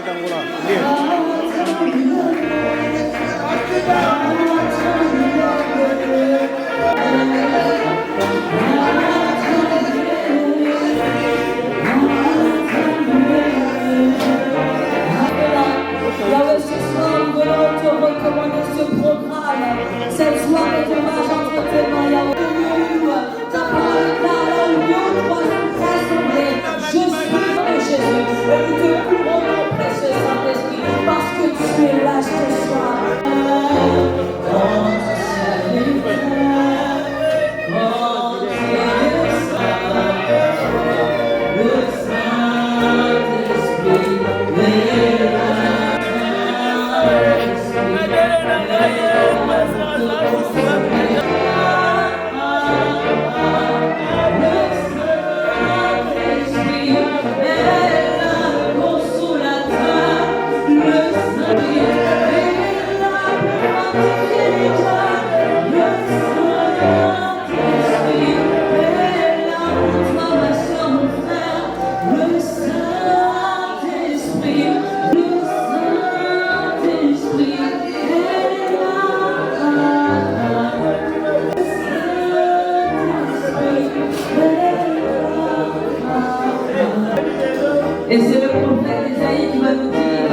있다는구나. 이게. Yahweh, ce soir, nous voulons te recommander ce programme. Cette soirée de marche entre tes mains, Yahweh. Ta parole là où nous trois sommes rassemblés. Je suis de Jésus. Et nous te courons, mon précieux Saint-Esprit, parce que tu es là ce soir. Et c'est le prophète Isaïe qui va nous dire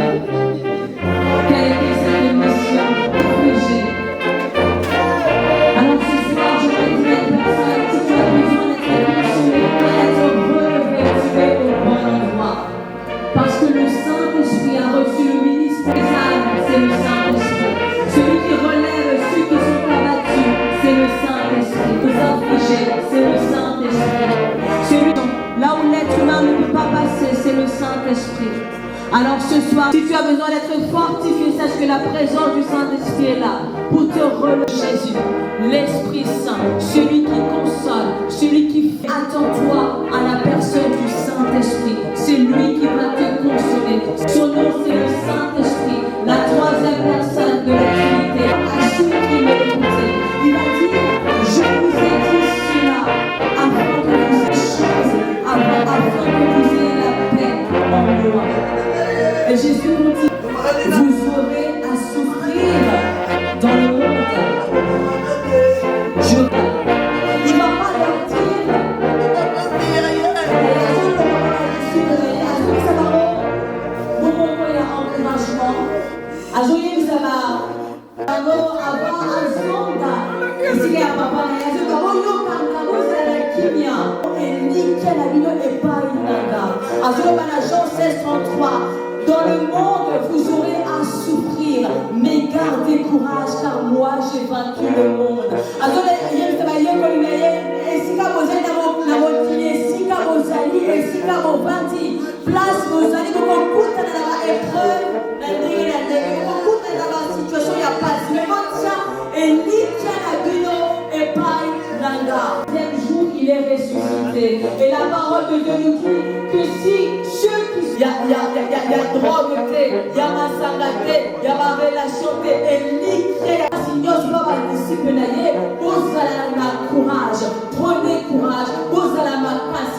quelle était cette mission affligée. Alors ce soir, je vais dire à personne, si tu as besoin d'être consolé, d'être relevé, tu es au bon endroit. Parce que le Saint-Esprit a reçu le ministère des âmes, c'est le Saint-Esprit. Celui qui relève ceux qui sont abattus, c'est le Saint-Esprit. Les affligés, c'est le Saint-Esprit. Celui là où l'être humain ne peut pas passer, c'est le Saint-Esprit. Alors ce soir, si tu as besoin d'être fortifié, sache que la présence du Saint-Esprit est là pour te relever. Jésus, l'Esprit Saint, celui qui console, celui qui fait. Attends-toi à la personne du Saint-Esprit. C'est lui qui va te consoler. Son nom, c'est le Saint-Esprit, la troisième personne de la Trinité. À ceux qui m'écoutaient, il a dit, je vous ai dit cela afin que vous ayez afin que vous ayez la paix en moi. Et Jésus nous dit, vous aurez à souffrir dans le monde. Il ne va pas leur dire, Jean 16:33. Dans le monde, vous aurez à souffrir, mais gardez courage, car moi j'ai vaincu le monde. Place vos amis, vous écoutez dans la épreuve, la situation, il n'y a pas de et deuxième jour, il est ressuscité. Et la parole de Dieu nous dit que si ceux qui... Il y a drogue, il y a massacre, il y a ma relation, et courage. Prenez courage. Vous allez ma casse.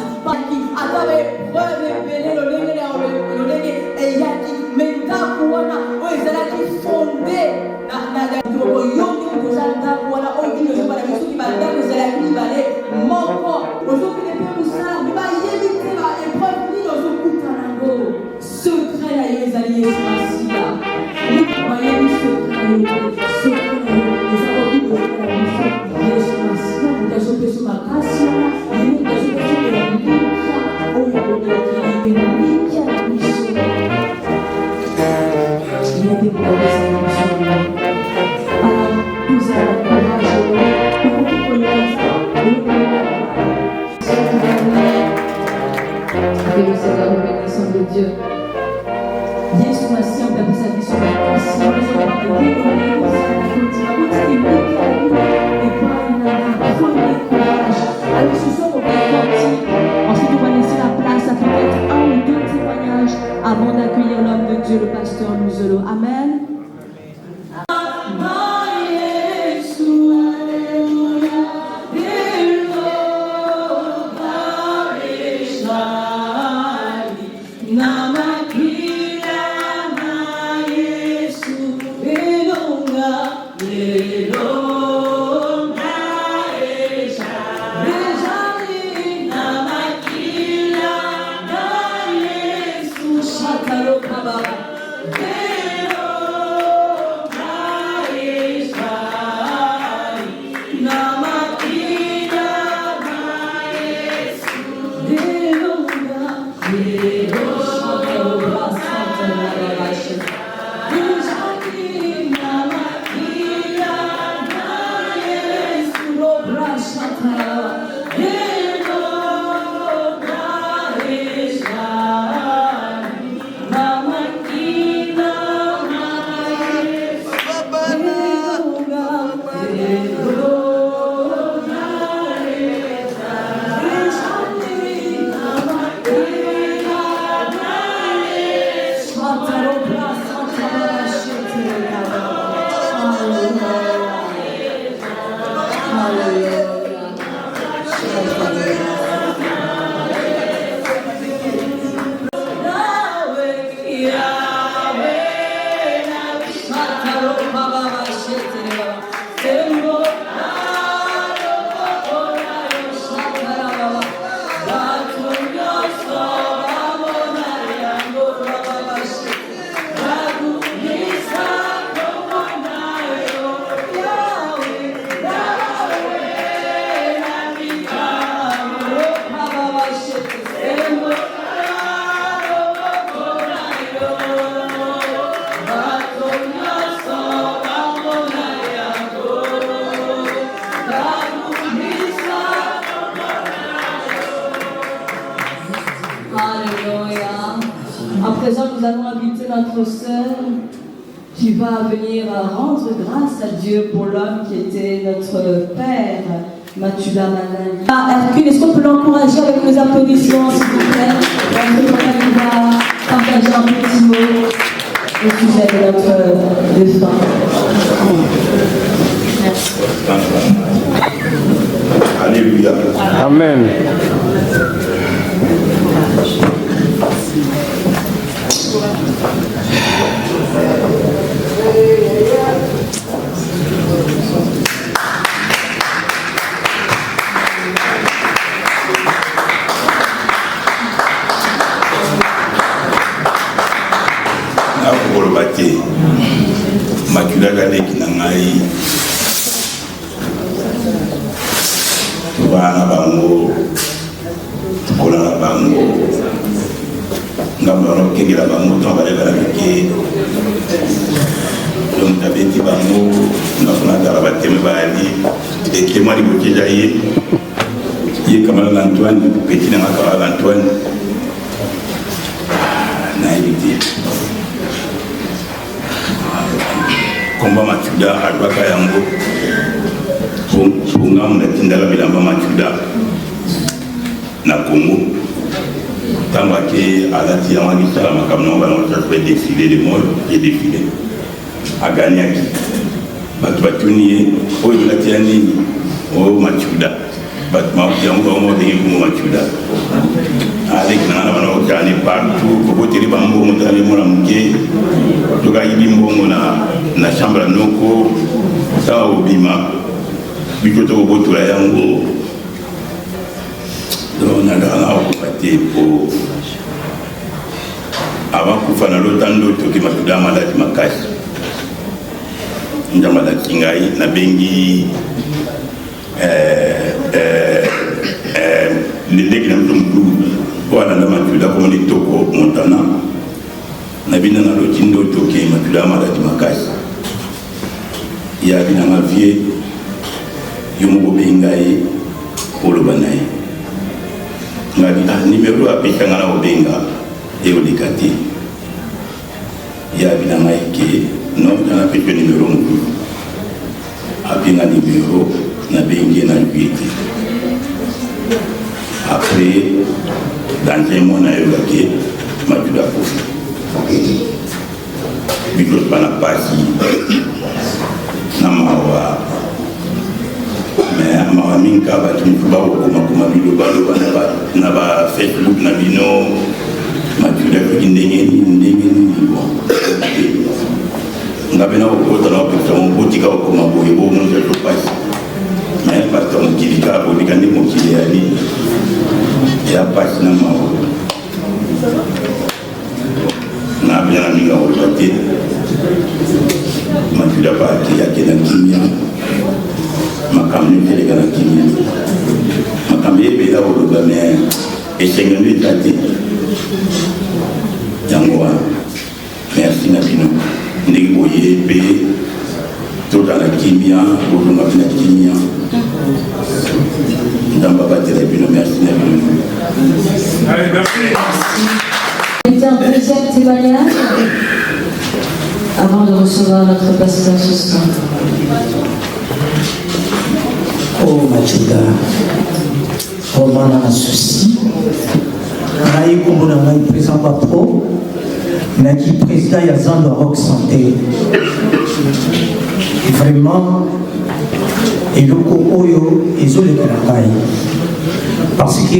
Dieu. Yesu Masihi on sa vie sur la croix. Si nous avons été dévoilés au sein de la continent, et prenez courage. Alors ce soir, on va partir. Ensuite, on va laisser la place à peut-être un ou deux témoignages avant d'accueillir l'homme de Dieu, le pasteur Luzolo. Amen. Namakila présent, nous allons inviter notre sœur qui va venir rendre grâce à Dieu pour l'homme qui était notre père, Mathuda Manali. Hercule, est-ce qu'on peut l'encourager avec nos applaudissements, s'il vous plaît? Il va partager un petit mot au sujet de notre défunt. Merci. Alléluia. Amen. Nakukolobate Mathuda galeki na ngai tubana bango tukolana bango ngambaro kengela bango tombalela bike donc tabeti bango nakuna dara bateme bali ekemali bokeja ye Kamala Antoine petit na Kamala Antoine na évité komba Mathuda alwaka yango bunga mnatindala bilamba Mathuda na Congo tamba ke alati ya wani sala makamno bana wata fait défiler de mort et défiler a gagné aki batu batuni o ilati ya nini o Mathuda batu ma yango mo de ko Mathuda avec nana bana o kani partout ko tiri bambo mo tali mo ramke to ga yibi mbongo na chambre noko sawa obima bikoto botura yango donc nagana okupate po avant kufana lotando toki Mathuda maladi makasi njamala kingai na bengi leleki na mtumdu wana na Mathuda ko ni toko montana na bina na lotindo toki Mathuda maladi makasi ya bina ma vie yomo bengai olobanaye ngabi numéro apika ngana obenga e olikati ya bina maike non na peke numéro mu apinga numéro na bengi na 8 après dans un mois na yobaki Mathuda kofi biko bana pasi na mawa mais mawa minka ba tumba kuma bido balo na ba Facebook na bino Mathuda ko ndenge ngabe na ko tala ko tamo botika ko maboye bo mo je to pasi mais parce que mon kilika bo dikandi mo kiliani ya pasi na mawa na bien minga o pati Mathuda ba ki ya kena kimia makamni fele kana kimia makambi bela o do mais esengani tati yango merci na bino ndiki boye pe tota la kimia o do ngapina kimia ndamba batela bino merci na bino. Allez, merci. C'est un deuxième témoignage avant de recevoir notre pasteur ce soir. Oh Mathuda, oh mana na souci. Naïe comme on a présent pas trop, mais qui président il y a Zando Rock Santé. Vraiment, et le Kokoyo, ils ont les travail. Parce que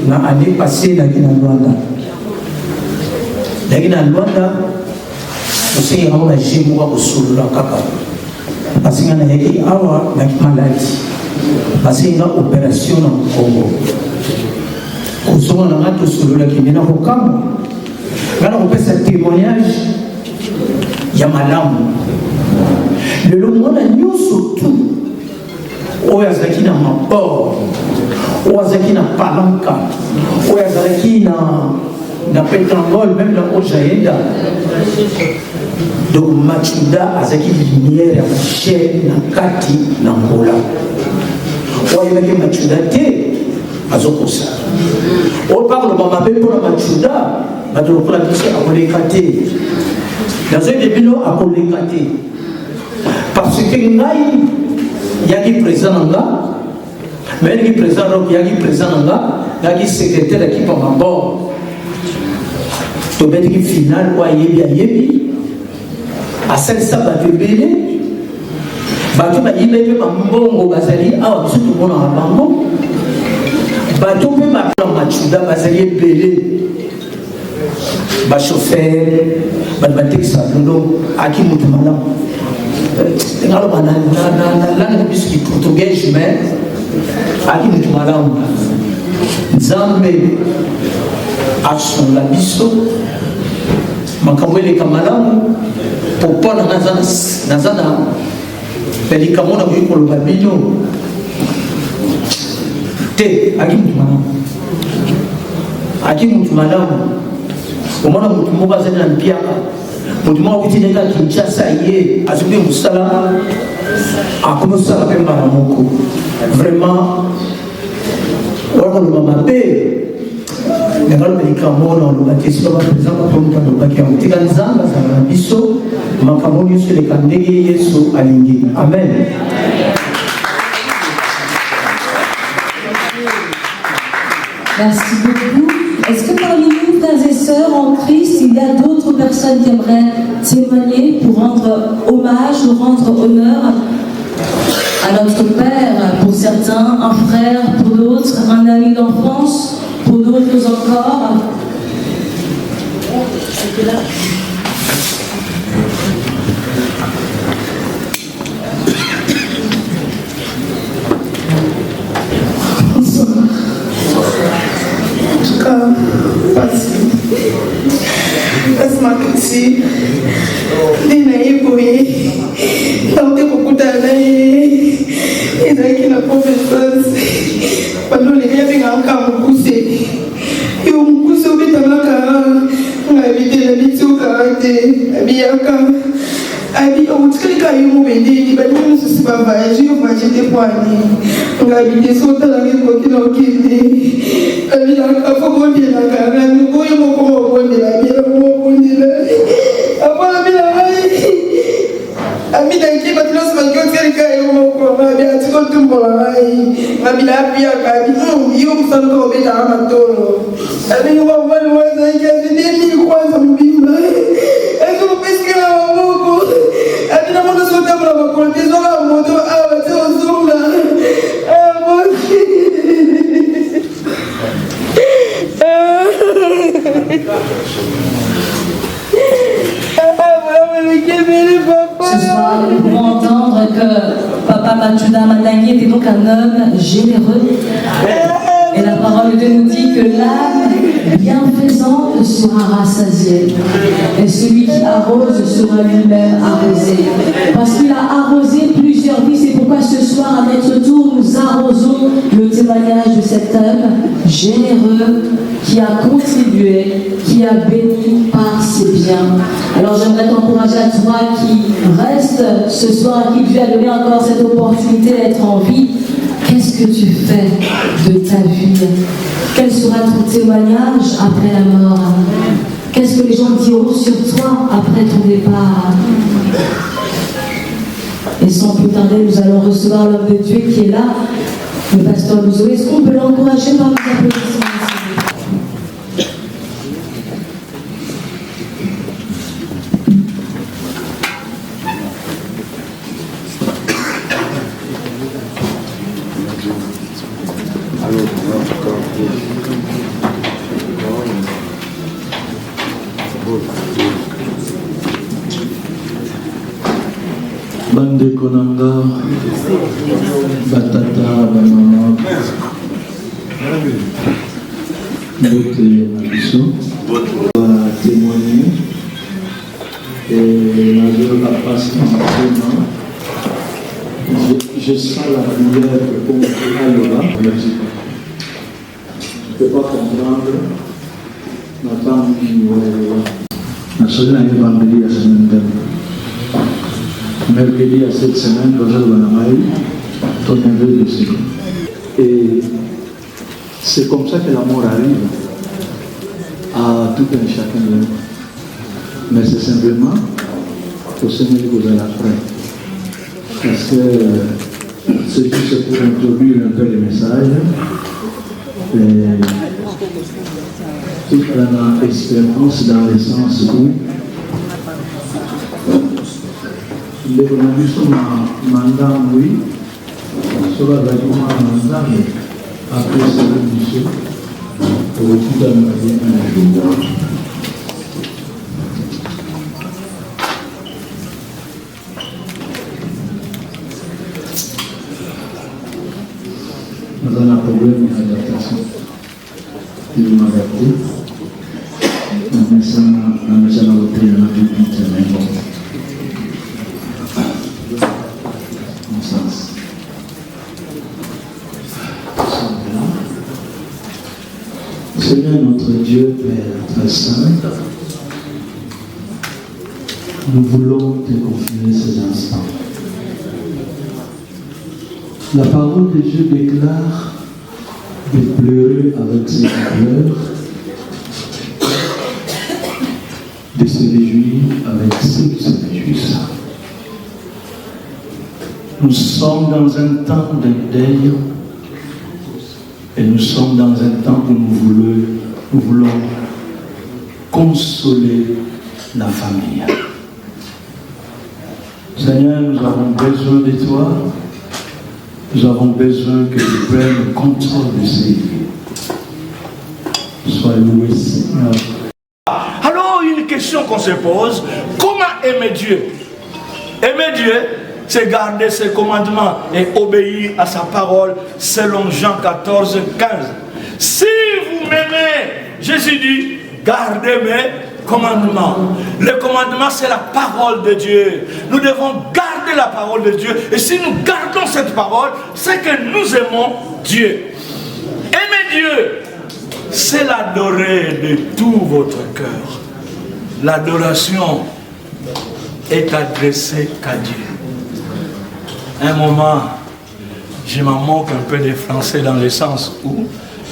l'année passée, la Luanda. La Luanda, je sais qu'il y a un gémo au sous la capa. Parce qu'il y a une maladie. Parce qu'il y a une opération dans le Congo. Au son, on a tous sur la Guinée, au Cameroun. Quand on fait ce témoignage, il y a ma lame. Le monde a nous surtout. O yazaki na mapor, o yazaki na palanka, o yazaki na pétrole, même na Ojaenda. Donc Mathuda azaki lumière ya chaîne na kati na Angola. O yazaki Mathuda te azokosa. O parle mama pe pour Mathuda, bato lokola biso akoleka te nazoyede bino akoleka te parce que ngai yaki président na nga mais yaki président donc yaki président na nga yaki secrétaire équipe en bord tobetiki final oyo ayebi asalisa bato ebele bato bayiba mpe bambongo bazali awa biso tomonaka bango bato mpe bapena machuda bazali ebele bachauffeur bato batekisa lolo aki moto malamu ngaloba na langue biso ki portugais mais aki moto malamu nzambe asunga biso makambo eleka malamu popona naza na likambo na koki koloba bino te aki mutu malamu omona mutu moko azali na mpiaka mutu moko akutineka kinshasa ye azoki mosala akomi osala mpe mbala moko vraiment wana koloba mabe ngaloba likambo na oloba te soki baprésident bapomuta alobaki yango tika nzambe azala na biso makambo nyonso eleka ndenge yesu alingi amen. Merci beaucoup. Est-ce que parmi nous, frères et sœurs en Christ, il y a d'autres personnes qui aimeraient témoigner pour rendre hommage ou rendre honneur à notre Père, pour certains, un frère, pour d'autres, un ami d'enfance, pour d'autres encore? Makisi ndina iboye naute kokutana ezalaki na conference baloleka bengaka mokuse yo mokuse obetamaka ngabitela bitioka te abiyaka abi otikalika yo mobendeli banini mosusu bavayage yo vage te poani ngabite sotalanga ekoki na okende abilaka fokobelaka ngami oyo moko mokondela biela mokondela apona bilanga abidaki batilosi bakiotikalika yo moko ngabi atikotumbola ngai ngabila apiaka abi yo mosaluka obetaka matolo abingi wavali wazaki abidemi kwanza mobimba ezopesikela maboko abina moto sotambola makolo te zoka moto awa te ozonga Ce soir, nous pouvons entendre que Papa Machuda Madangui était donc un homme généreux. Et la parole de Dieu nous dit que l'âme bienfaisante sera rassasiée. Et celui qui arrose sera lui-même arrosé. Parce qu'il a arrosé plusieurs vies. C'est pourquoi ce soir, à notre tour, nous arrosons le témoignage de cet homme généreux qui a contribué, qui a béni par ses biens. Alors j'aimerais t'encourager à toi qui reste ce soir, à qui Dieu a donné encore cette opportunité d'être en vie. Qu'est-ce que tu fais de ta vie? Quel sera ton témoignage après la mort? Qu'est-ce que les gens diront sur toi après ton départ? Et sans plus tarder, nous allons recevoir l'homme de Dieu qui est là, le pasteur Louzo. Est-ce qu'on peut l'encourager par nos applaudissements? Bande konanga batata bamama bote na biso témoigner et nazoyoka mpasi na motema je sens la prière pour aloba merci. Je ne peux pas comprendre nasoki na évangélie ya semaine dernière. Mercredi à cette semaine, ton neveu décédé. Et c'est comme ça que la mort arrive à tout un chacun de nous. Mais c'est simplement au Seigneur que vous allez après. Parce que c'est juste pour introduire un peu les messages. Et toute la expérience dans le sens où les journalistes sont mandat, oui, cela va être mandat, mais après c'est le monsieur, pour tout à l'heure, un jour. Nous avons un problème d'adaptation. Il m'a adapté. La maison a voté un avis mais bon. Bon sens. Seigneur notre Dieu, Père très saint, nous voulons te confier ces instants. La parole de Dieu déclare de pleurer avec ses pleurs, de se réjouir avec ceux qui se réjouissent. Nous sommes dans un temps de deuil et nous sommes dans un temps où nous voulons consoler la famille. Seigneur, nous avons besoin de toi. Nous avons besoin que tu prennes le contrôle de ces vies. Sois loué, Seigneur. Alors, une question qu'on se pose, comment aimer Dieu? Aimer Dieu, c'est garder ses commandements et obéir à sa parole, selon Jean 14, 15. Si vous m'aimez, Jésus dit, gardez mes commandements. Le commandement, c'est la parole de Dieu. Nous devons garder la parole de Dieu. Et si nous gardons cette parole, c'est que nous aimons Dieu. Aimer Dieu, c'est l'adorer de tout votre cœur. L'adoration est adressée qu'à Dieu. Un moment, je m'en moque un peu des Français dans le sens où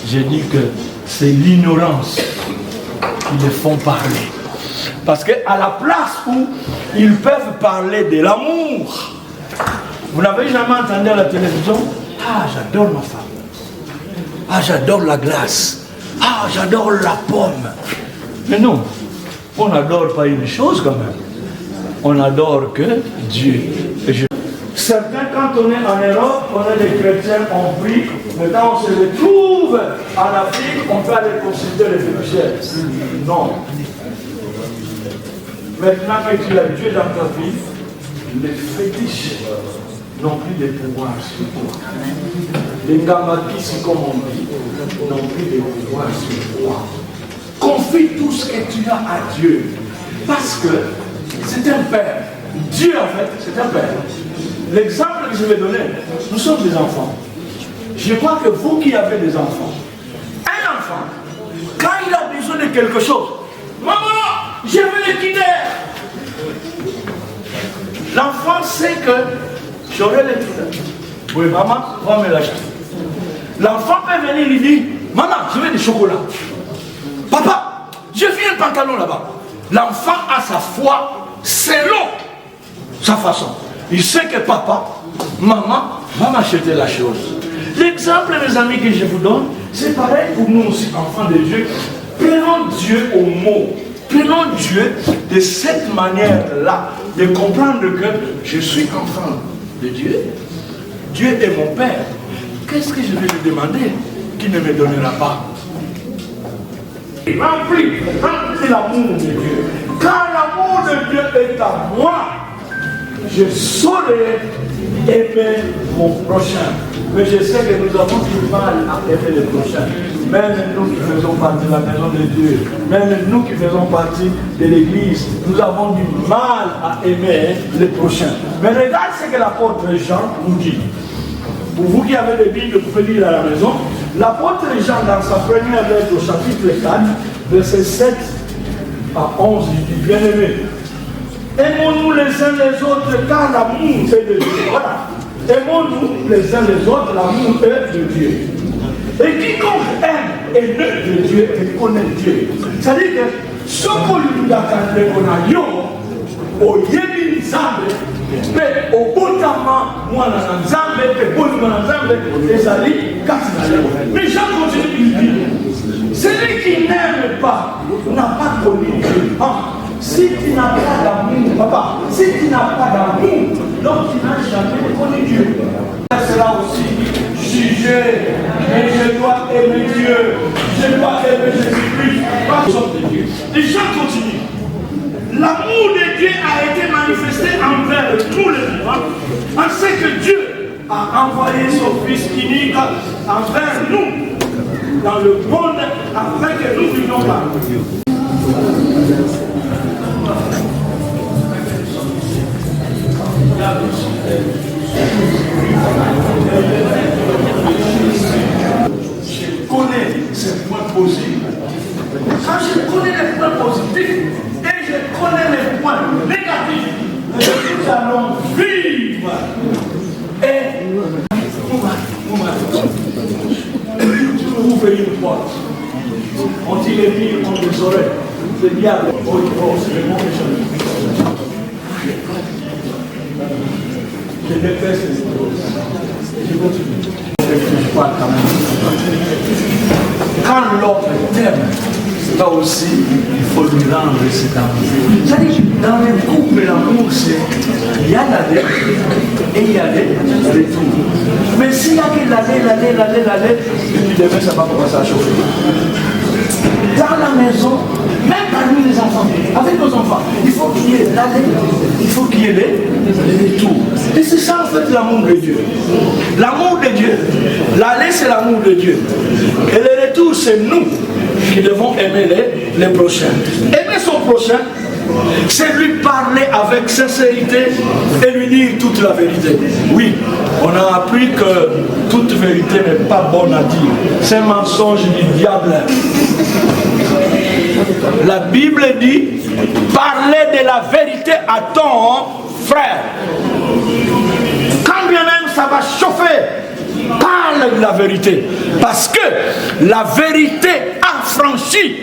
je dis que c'est l'ignorance qui les font parler. Parce qu'à la place où ils peuvent parler de l'amour, vous n'avez jamais entendu à la télévision, ah j'adore ma femme, ah j'adore la glace, ah j'adore la pomme. Mais non, on n'adore pas une chose quand même, on adore que Dieu. Certains, quand on est en Europe, on est des chrétiens, on prie, mais quand on se retrouve en Afrique, on peut aller consulter les fétiches. Non. Maintenant que tu as Dieu dans ta vie, les fétiches n'ont plus de pouvoir sur toi. Les gamakis, comme on dit, n'ont plus de pouvoir sur toi. Confie tout ce que tu as à Dieu. Parce que c'est un Père. Dieu, en fait, c'est un Père. L'exemple que je vais donner, nous sommes des enfants. Je crois que vous qui avez des enfants, un enfant, quand il a besoin de quelque chose, maman, je veux le Kinder. L'enfant sait que j'aurai le Kinder. Oui, maman, va me l'acheter. L'enfant peut venir lui dire, maman, je veux du chocolat. Papa, je veux un pantalon là-bas. L'enfant a sa foi selon sa façon. Il sait que papa, maman va m'acheter la chose. L'exemple, mes amis, que je vous donne, c'est pareil pour nous aussi, enfants de Dieu. Prenons Dieu au mot. Prenons Dieu de cette manière-là, de comprendre que je suis enfant de Dieu. Dieu est mon Père. Qu'est-ce que je vais lui demander qu'il ne me donnera pas? Remplis l'amour de Dieu. Quand l'amour de Dieu est à moi, je saurai aimer mon prochain. Mais je sais que nous avons du mal à aimer le prochain. Même nous qui faisons partie de la maison de Dieu, même nous qui faisons partie de l'église, nous avons du mal à aimer le prochain. Mais regarde ce que l'apôtre Jean nous dit. Pour vous qui avez des Bibles, vous pouvez lire à la maison. L'apôtre Jean, dans sa première lettre au chapitre 4, versets 7 à 11, il dit, bien-aimés, aimons-nous les uns les autres, car l'amour est de Dieu. Voilà. Aimons-nous les uns les autres, l'amour est de Dieu. Et quiconque aime aimer de Dieu et connaître Dieu. C'est-à-dire que ce qu'on lui a fait, on a eu, au Yémi Nzambe, mais au Botama, moi, dans Nzambe, et Botama Nzambe, et Zali, Katinale. Mais Jean continue de dire, celui qui n'aime pas n'a pas connu Dieu. Si tu n'as pas d'amour, papa, si tu n'as pas d'amour, donc tu n'as jamais connu Dieu. Cela aussi, juger, mais je dois aimer Dieu, je dois aimer Jésus-Christ, pas de Dieu. Les gens continuent. L'amour de Dieu a été manifesté envers tous les vivants, en ce que Dieu a envoyé son Fils unique envers nous, dans le monde, afin que nous vivions par Dieu. Je connais ces points positifs. Quand je connais les points positifs et je connais les points négatifs, nous allons vivre. Et tu ouvres une porte. On dit les filles ont des oreilles. Le diable, c'est le mot que je déteste les choses. Je continue. Quand l'autre t'aime, toi aussi, il faut lui rendre cet amour. C'est-à-dire que dans les couples, l'amour, c'est il y a l'aller et il y a les retours. Mais s'il y a que l'aller, depuis demain, ça va commencer à chauffer. Dans la maison, même parmi les enfants, avec nos enfants, il faut qu'il y ait l'aller, il faut qu'il y ait les retours. Et c'est ça en fait l'amour de Dieu. L'amour de Dieu, l'aller c'est l'amour de Dieu. Et le retour c'est nous qui devons aimer les prochains. Aimer son prochain, c'est lui parler avec sincérité et lui dire toute la vérité. Oui, on a appris que toute vérité n'est pas bonne à dire. C'est un mensonge du diable. La Bible dit, parler de la vérité à ton frère. Quand bien même ça va chauffer, parle de la vérité. Parce que la vérité affranchit.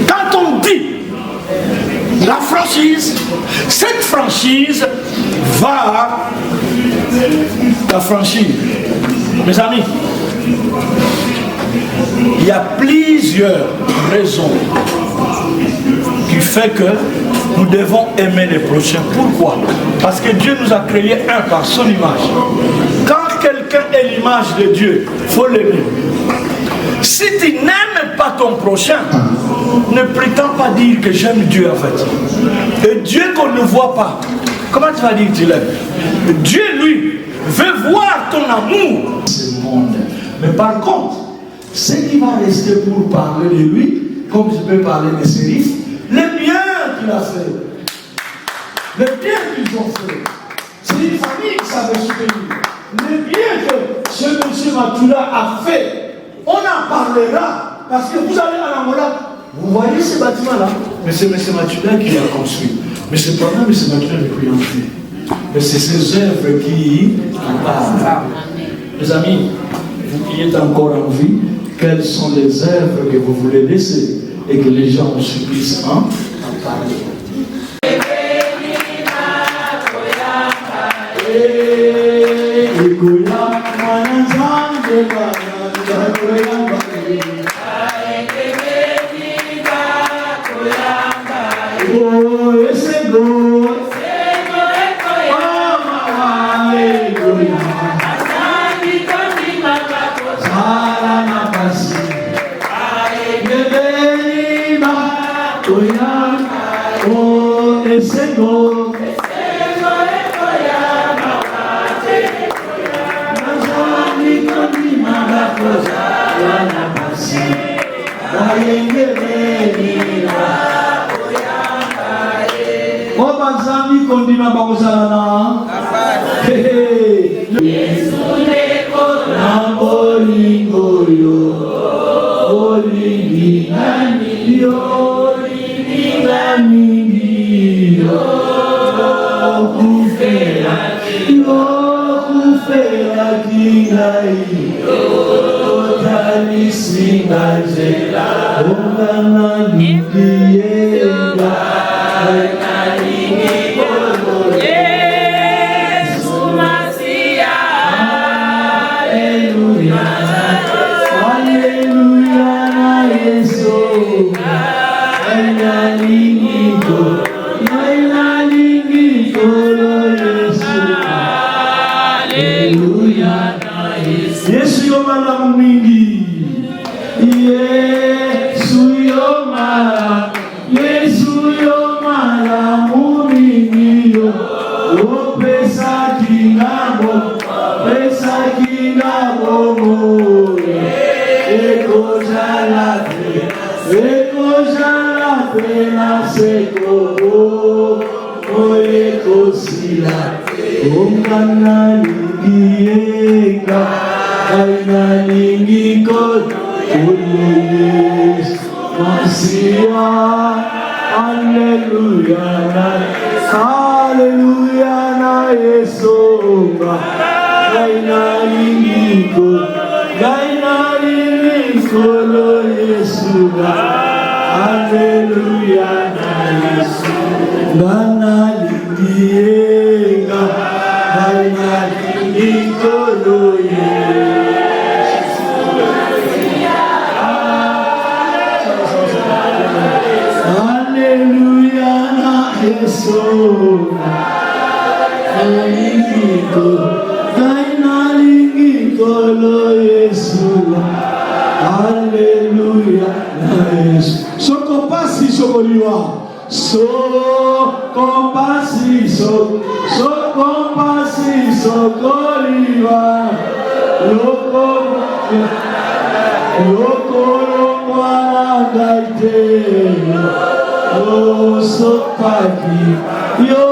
Quand on dit la franchise, cette franchise va t'affranchir. Mes amis, il y a plusieurs raisons qui font que nous devons aimer les prochains. Pourquoi? Parce que Dieu nous a créé un par son image. Quand quelqu'un est l'image de Dieu, il faut l'aimer. Si tu n'aimes pas ton prochain, ne prétends pas dire que j'aime Dieu en fait. Et Dieu qu'on ne voit pas, comment tu vas dire que tu l'aimes? Dieu, lui, veut voir ton amour. Ce monde. Mais par contre, ce qui va rester pour parler de lui, comme je peux parler des sérifs, le bien qu'il a fait, le bien qu'ils ont fait, c'est une famille qui savait soutenir. Le bien que ce monsieur Matula a fait, on en parlera, parce que vous allez à l'Angola, vous voyez ce bâtiment-là, mais c'est M. Matula qui l'a construit. Mais cependant, M. Matula n'est plus en vie. Mais c'est ses œuvres qui en parlent. Mes amis, vous qui êtes encore en vie, quelles sont les œuvres que vous voulez laisser et que les gens puissent en parler. singazela ongana nikiyenga Yesu Masia, Haleluya Haleluya na Yesu Ainalingiko Ainalingiko Yesu Haleluya na Yesu Yesu yomala mingi Yesu yomala mumingi yo pesa kinabo eko jala pena seko eko sila ongana lingienga aina lingiko Yesu Masia Haleluya na Yesu aina lingiko lo Yesu Haleluya na Yesu Gana lingienga aina lingiko lo Yesu Haleluya na Yesu Alingiko lo Yesu Haleluya na Yesu Sokopasi sokoliwa Sokopasi sokoliwa Loko gaite Yo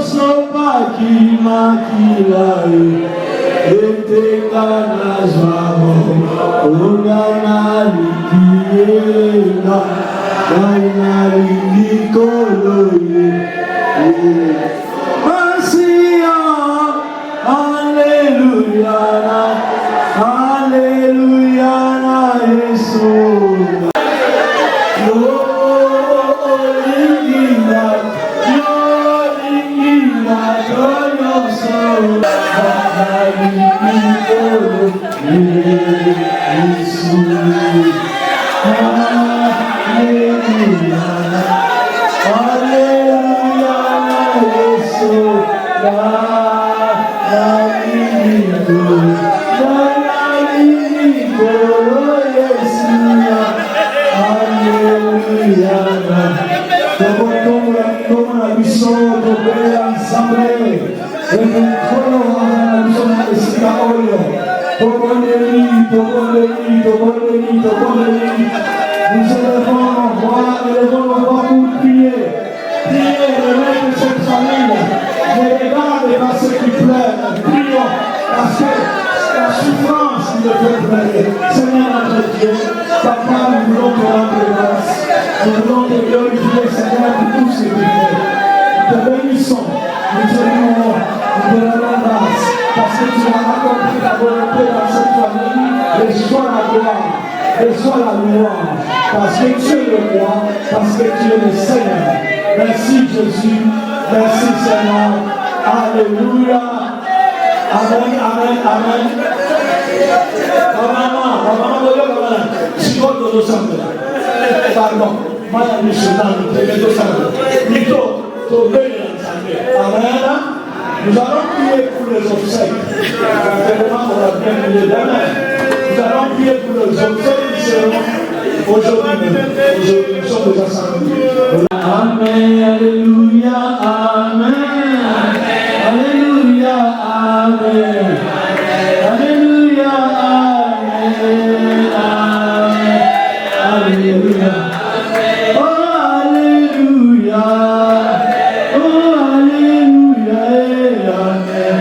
sopaki makilai Etekana zwamo Ongana likienga Gaina likoloye Masia Haleluya na Yesu Nous élevons nos voix pour prier. Priez, relève cette famille. Ne regarde pas ceux qui pleurent. Prions parce que la souffrance ne peut pleurer. Seigneur notre Dieu, Papa, nous voulons te rendre grâce. Nous voulons te glorifier, Seigneur, pour tout ce que tu fais. Nous te bénissons, nous te louons, nous te rendons grâce. Parce que tu as accompli ta volonté dans cette famille. Reçois la gloire. Reçois la louange, parce que tu es le roi, parce que tu es le Seigneur. Merci Jésus, merci Seigneur. Alléluia. Amen, amen, amen. Pardon, amen. Nous allons prier pour les obsèques. Nous allons prier pour les obsèques qui seront aujourd'hui. Nous sommes déjà samedi. Amen, alléluia, amen. Alléluia, amen. Alléluia, amen. Alléluia. Oh, alléluia. Oh, alléluia, amen.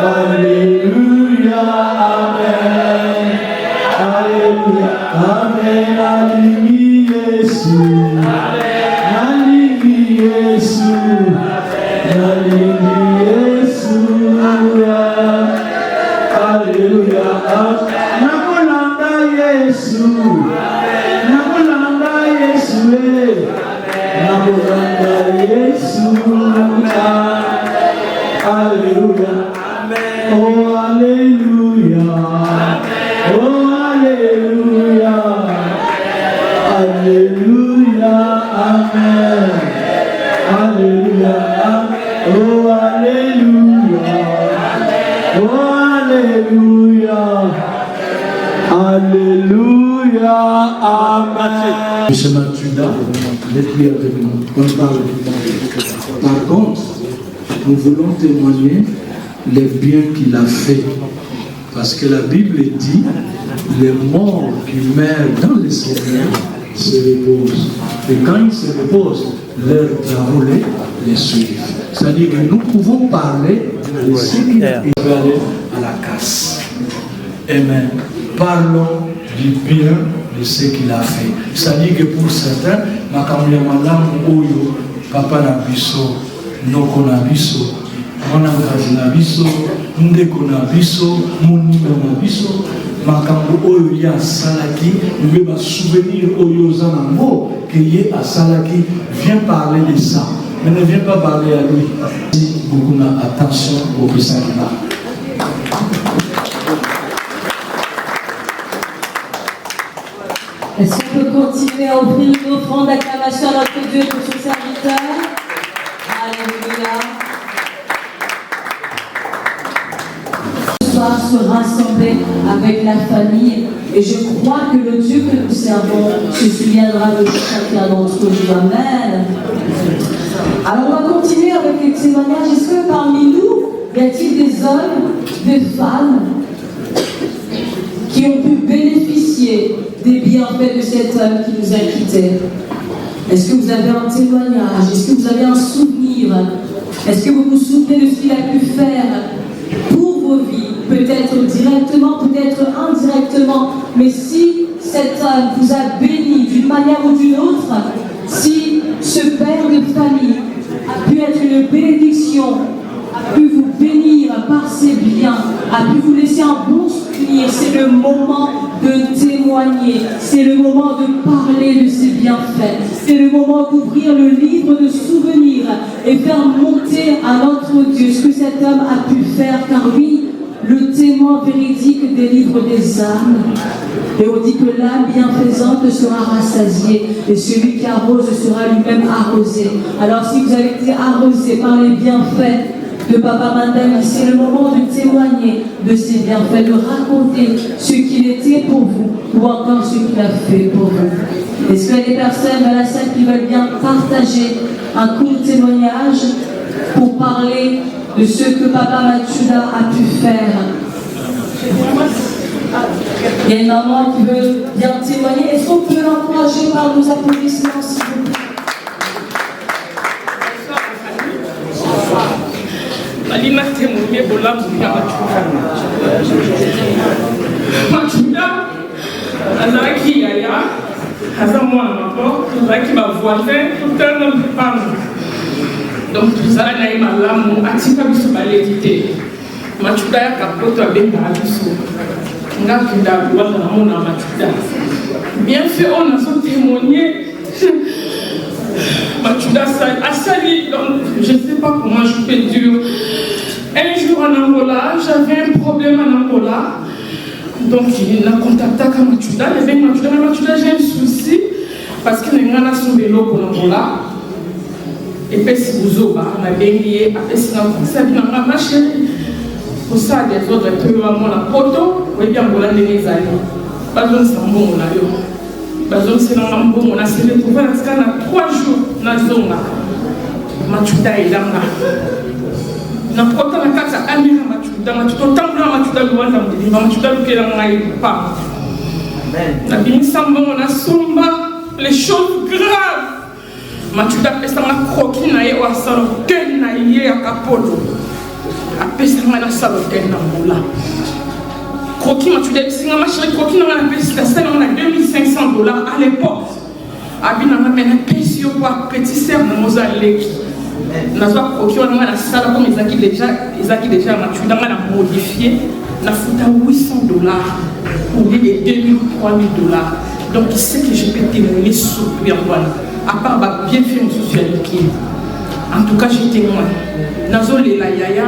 Alléluia, amen. Alléluia, amen. Alléluia, Jésus. Alléluia, Jésus. Alléluia, Jésus. Alléluia, Alléluia, Jésus. Alléluia. Oh, Alléluia. Oh, Alléluia. Alléluia. Amen. Alléluia. Oh, Alléluia. Oh, Alléluia. Alléluia. Amen. Monsieur Mathuda, l'esprit avec nous. On parle. Par contre, nous voulons témoigner les biens qu'il a fait. Parce que la Bible dit, les morts qui meurent dans le Seigneur se reposent. Et quand ils se reposent, leur travail les suit. C'est-à-dire que nous pouvons parler de ce qu'il a fait à la casse. Amen. Parlons du bien de ce qu'il a fait. C'est-à-dire que pour certains, papa na biso, noko na biso, mwana mkazi na biso, ndeko na biso, monimo na biso, makambo oyo ya salaki, nous devons souvenir oyo zanango que ye a salaki, viens parler de ça, mais ne viens pas parler à lui. Beaucoup d'attention au Christ-là. Est-ce qu'on peut continuer à offrir une offrande d'acclamation à notre Dieu pour son serviteur? Alléluia. Ce soir, se rassembler avec la famille. Et je crois que le Dieu que nous servons se souviendra de chacun d'entre nous. Amen. Alors, on va continuer avec les témoignages. Est-ce que parmi nous, y a-t-il des hommes, des femmes qui ont pu bénéficier des bienfaits de cet homme qui nous a quittés? Est-ce que vous avez un témoignage? Est-ce que vous avez un souvenir? Est-ce que vous vous souvenez de ce qu'il a pu faire pour vos vies? Peut-être directement, peut-être indirectement, mais si cet homme vous a béni d'une manière ou d'une autre, si ce père de famille a pu être une bénédiction, a pu vous bénir par ses biens, a pu vous laisser un bon souvenir, c'est le moment de témoigner, c'est le moment de parler de ses bienfaits, c'est le moment d'ouvrir le livre de souvenirs et faire monter à notre Dieu ce que cet homme a pu faire, car oui, le témoin véridique délivre des âmes. Et on dit que l'âme bienfaisante sera rassasiée et celui qui arrose sera lui-même arrosé. Alors si vous avez été arrosé par les bienfaits de Papa Mandani, c'est le moment de témoigner de ses bienfaits, de raconter ce qu'il était pour vous ou encore ce qu'il a fait pour vous. Est-ce qu'il y a des personnes dans la salle qui veulent bien partager un court témoignage pour parler de ce que Papa Mathuda a pu faire? Il y a une maman qui veut bien témoigner. Est-ce qu'on peut l'encourager par nos applaudissements, s'il vous plaît? Alina témoigné pour l'âme de Mathuda. Azaki Yaya, Azamwa Mako, Azaki ma voisin, tout un homme de femme. Donc tout ça, il y a une malam, Atika biso balédité. Mathuda ya kapoto abenga biso. Nga kida wala mona Mathuda. Bien fait, on a son témoigné. Mathuda Asali, donc je ne sais pas comment je peux dire. Un jour en Angola, j'avais un problème en Angola. Donc il a contacté Mathuda. Il avait Mathuda, j'ai un souci parce qu'il y a un vélo pour Angola. Et puis si vous avez un bélier, après si vous avez un machin, pour ça des autres peu à mon poto, vous bien Angola des années. Pas besoin de s'en bon on a eu. Bazon c'est dans un bon on a s'est retrouvé à 3 jours dans zone là. Mathuda est là. Na kota na kasa amira Mathuda tambula Mathuda luanda mdini Mathuda lukela ngai pas. Amen. Na bini sambon on a somba les choses graves. Mathuda pesa na kroki na ye wa salo ken na ye akapolo. Apesa na salo ken na mbola. Croquis, Mathuda, c'est un machin croquis dans la peste, la scène on a $2,500 à l'époque. Abina m'a mené pécio pour petit cerf dans mosaïque. N'a pas croquis on a la salle comme ils acquis déjà Mathuda on a modifié, n'a foutu $800 pour les $2,000, $3,000. Donc il sait que je peux témoigner sur lui en voilà. à part bien fait socialité. En tout cas, j'ai témoin. Nazo la yaya.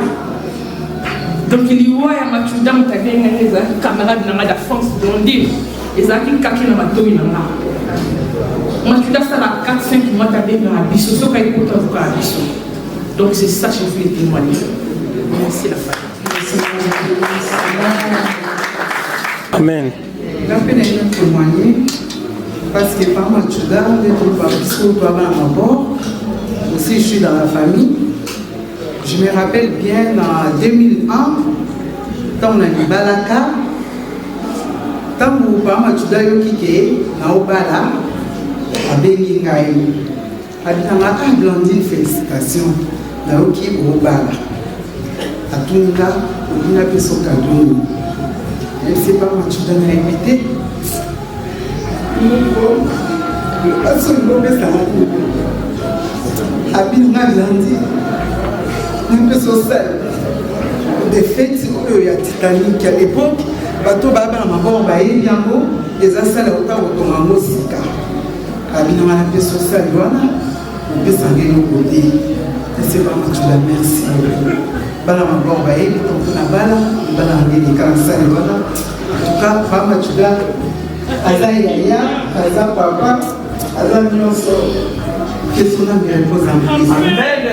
Donc il y a ma tuda mutagé les camarades na da France blondine. Les aki kaki na mato ina na. Ma tuda ça la 4-5 mois tabé na biso so kay kota ko biso. Donc c'est ça que je voulais témoigner. Merci la famille. Amen. La peine de témoigner parce que par ma tuda d'être par biso doit avoir un bord. Aussi, je suis dans la famille. Je me rappelle bien en 2001, quand on a dit Balaka, quand vous parlez de Yoki, Naobala, à Bengingaï, à Blondine, félicitations, Naoki Obala, à Tunga, on a fait son cadeau. Je ne sais pas, je dois répéter. Abinga Blondine, un peu social. Des fêtes, il y a Titanic à l'époque, bateau Baba Mabon, Baïbiango, les assals au cas où on a Mosika. Abinga un peu social, on peut s'engager au côté. C'est pas moi qui la merci. Bala Mabon, Baïbi, on a Bala, Bala Angeli, Kansal, en tout cas, Bama Tuda, Aza Yaya, Aza Papa, Aza Nyonso. Que son âme repose en paix. Amen.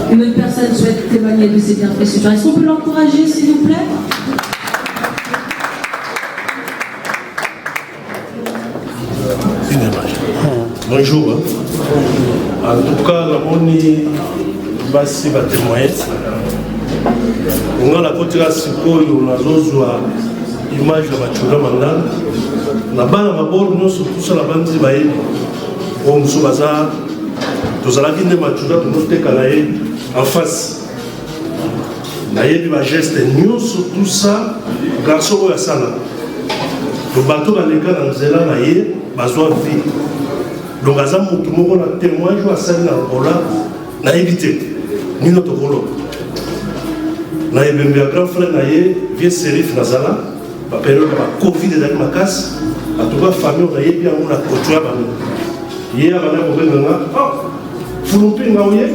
Une autre personne souhaite témoigner de ses bienfaits sur. Est-ce qu'on peut l'encourager, s'il vous plaît? Bonjour. En tout cas, la basi va témoigner. On a la côté on a zozwa image de Machuda Mandal. La bana mabor nous surtout sur la bande de Baï. On se baza. Tous à la guine de Machuda pour nous décaler en face. Naïe ma geste nous surtout ça garçon ou asana. Le bateau dans les cas dans zela naïe bazoa vie. Donc azam tout le monde a témoignage ou asana ola naïvité ni notre rôle. Na yebembe grand frère na ye vie Serif Nazala ba période ba Covid ezali makasi en tout cas famille na ye bien on a kotua ba ye abana ko benga fulumpi nga oye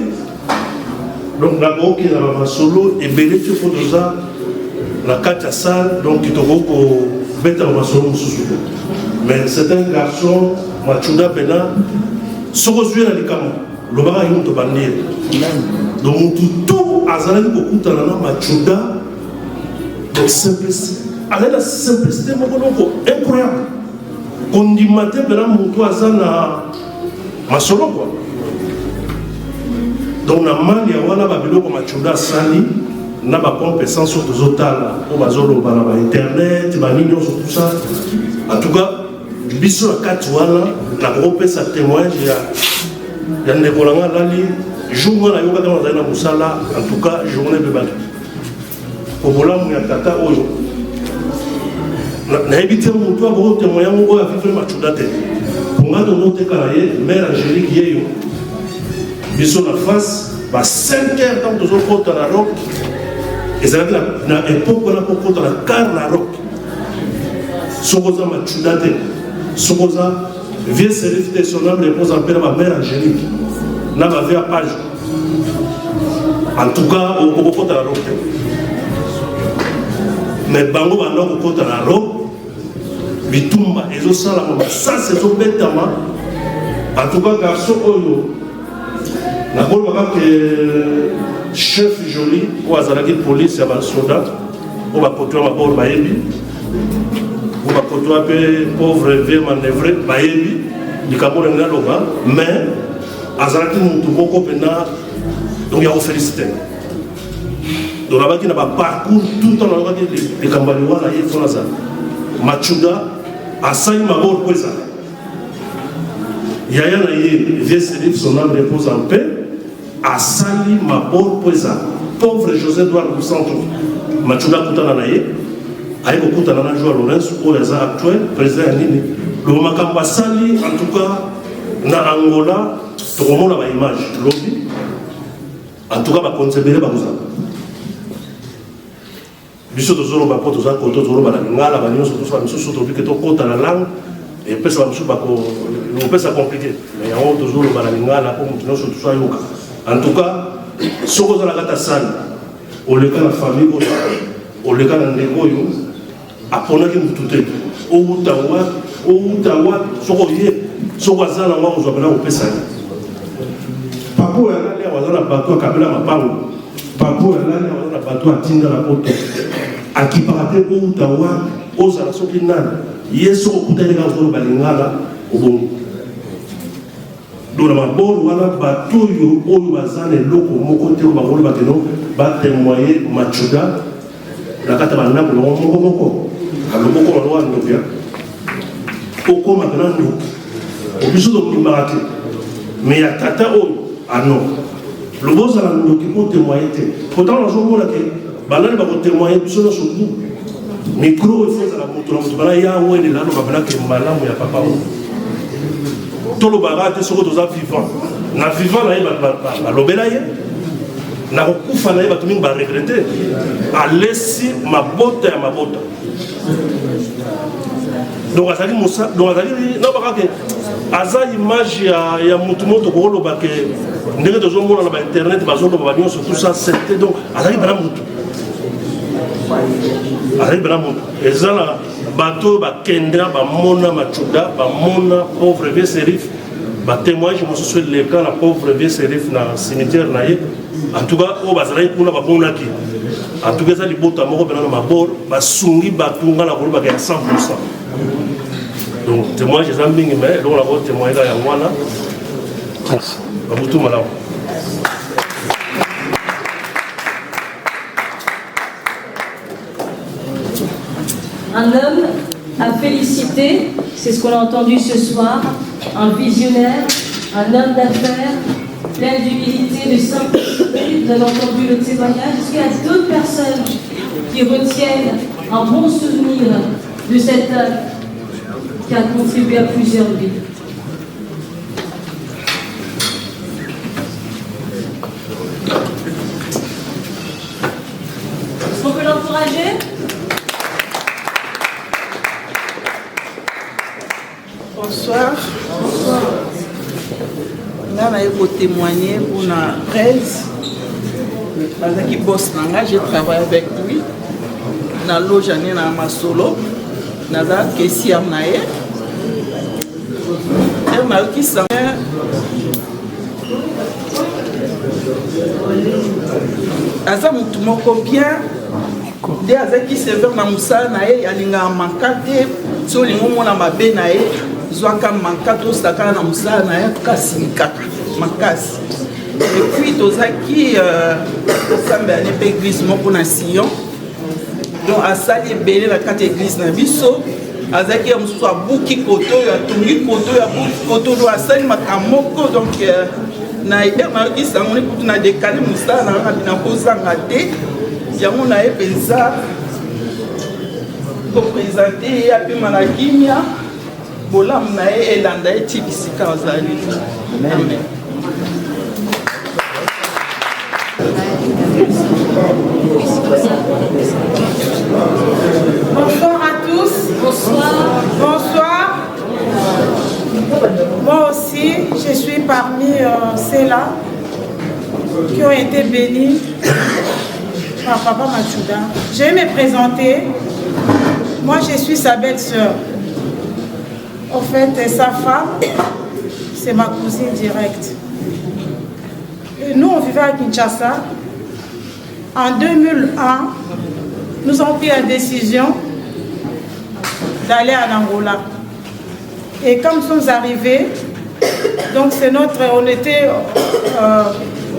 donc na boki na ba solo et belé tu faut doza la kata salle donc tu ko beta ba solo mususu mais c'est un garçon machuda pena soko zuela likamo lo ba yo to bandir donc tout azalaki kokutana na machuda donc simplicité ala la simplicité moko loko incroyable kondima te mpena moto aza na masolo quoi donc na mali ya wana babiloko machuda asali na bapompe essence oyo tozotala po bazoloba na bainternet banini nyonso tout ça en tout cas biso na kati wana nakokopesa témoignage ya ndeko na nga alali jour moi na yoka dans na musala en tout cas journée de bateau au bolamu ya tata oyo na éviter mon toi pour témoigner mon a vivre machuda te pour nga to noter kala ye mère Angélique yeyo biso na face ba 5 heures dans deux autres na rock et ça na époque on a pour na car na rock sokoza machuda te sokoza vieux Serif de son âme repose en paix ma mère Angélique na ba via page en tout cas au côté la rock mais bango bando ko côté la rock bitumba ezo sala mo ça c'est zo betama en tout cas garçon oyo na ko ba que chef joli ou azalaki police ya ba soldat o ba kotoa ma bord bayebi o ba kotoa pe pauvre vieux manœuvre bayebi likambo na loba mais azalaki mutu moko pena donc il y a félicité donc là-bas qui n'a pas parcours tout le temps là-bas les cambaliwa là il faut là ça machuda asai mabor kweza yaya na ye vieux Serif son âme repose en paix asali mabor kweza pauvre José Edouard Lusanto machuda kutana na ye aiko kutana na Joao Lourenço oyo actuel président ya nini le makambo asali en tout cas na Angola tokomona ba image lobi en tout cas ba conserver ba kozala biso tozoloba po toza koto tozoloba na lingala banyonso tosoba misusu tobi ke tokota na langue epesa bamisusu opesa compliqué mais yango tozoloba na lingala po moto nyonso toso ayoka en tout cas soki oza na kati ya sale oleka na famille oyo oleka na ndeko oyo aponaki mutu te outa wapi soki oye soki aza na ngo ozwa pena kopesa ye papa oyo alali awa aza na bato akabela mapango papa oyo alali awa aza na bato atinda na poto akipaka te outa wapi ozala soki nani ye soki okutani kaka ozolo balingala obongi donc na maboro wana bato oyo baza na eloko moko te oyo bangolo bakeno batemoye machuda na kati ya bandako nango moko aloboko na lowa ndoki okoma pena ndoki obiso tokimaka te mais ya tata oyo ano lobozala ndoki po temoye te pourtant nazomona ke balali bakotemoye biso nyonso bu micro oyo efozala moto na moto bana ya welela aloba pena ke malamu ya papa oyo tolobaka te soki toza vivant na vivant na ye balobela ye na kokufa na ye bato mingi baregrete alesi mabota ya mabota donc azali nabaka ke aza image ya motu moto kokoloba ke ndenge tozomona na bainternet bazoloba banyonso tout ça c'était donc azali bana motu eza na bato bakendela bamona machuda bamona pauvre vie serif batémoignage mosusu eleka na pauvre vie serif na cimetière na ye en tout cas oyo bazalaki kuna bamonaki en tout cas eza libota moko mpena na mabor basungi bato nga na kolobaka ya 100%. Donc témoignage eza mingi mais eloko na kotémoigne ka yango wana babutu malamu. Un homme à féliciter, c'est ce qu'on a entendu ce soir, un visionnaire, un homme d'affaires, plein d'humilité, de simplicité. Vous avez entendu le témoignage. Est-ce qu'il y a d'autres personnes qui retiennent un bon souvenir de cet homme qui a contribué à plusieurs vies? Est-ce qu'on peut l'encourager? Bonsoir. Là, on a témoigner pour la presse. Qui bosse là, j'ai travaillé avec lui. Dans l'eau, j'en ai dans ma solo. Dans la question, elle m'a dit ça. Aza mutu moko bien. Dès azaki serveur na musala na ye alinga mankate so lingo mona mabe na ye zwaka mankato saka na musala na ye kasi kaka makasi. Et puis tozaki sambe ane pe église moko na Sion. Donc asali belé na kati église na biso azaki ya mususu abuki koto ya tungi koto ya buki koto do asali makamoko donc na ide marki sango ni kutu na décaler musala na bina kozanga te. Yango na epenza ko présenter ya pe malakimia bolam na e elanda eti bisika ozali. Amen. Bonsoir à tous. Bonsoir. Bonsoir. Moi aussi, je suis parmi ceux-là qui ont été bénis par Papa Machuda. Je vais me présenter. Moi, je suis sa belle-sœur. En fait, sa femme, c'est ma cousine directe. Et nous, on vivait à Kinshasa. En 2001, nous avons pris la décision d'aller en Angola. Et comme nous sommes arrivés, donc c'est notre, on était,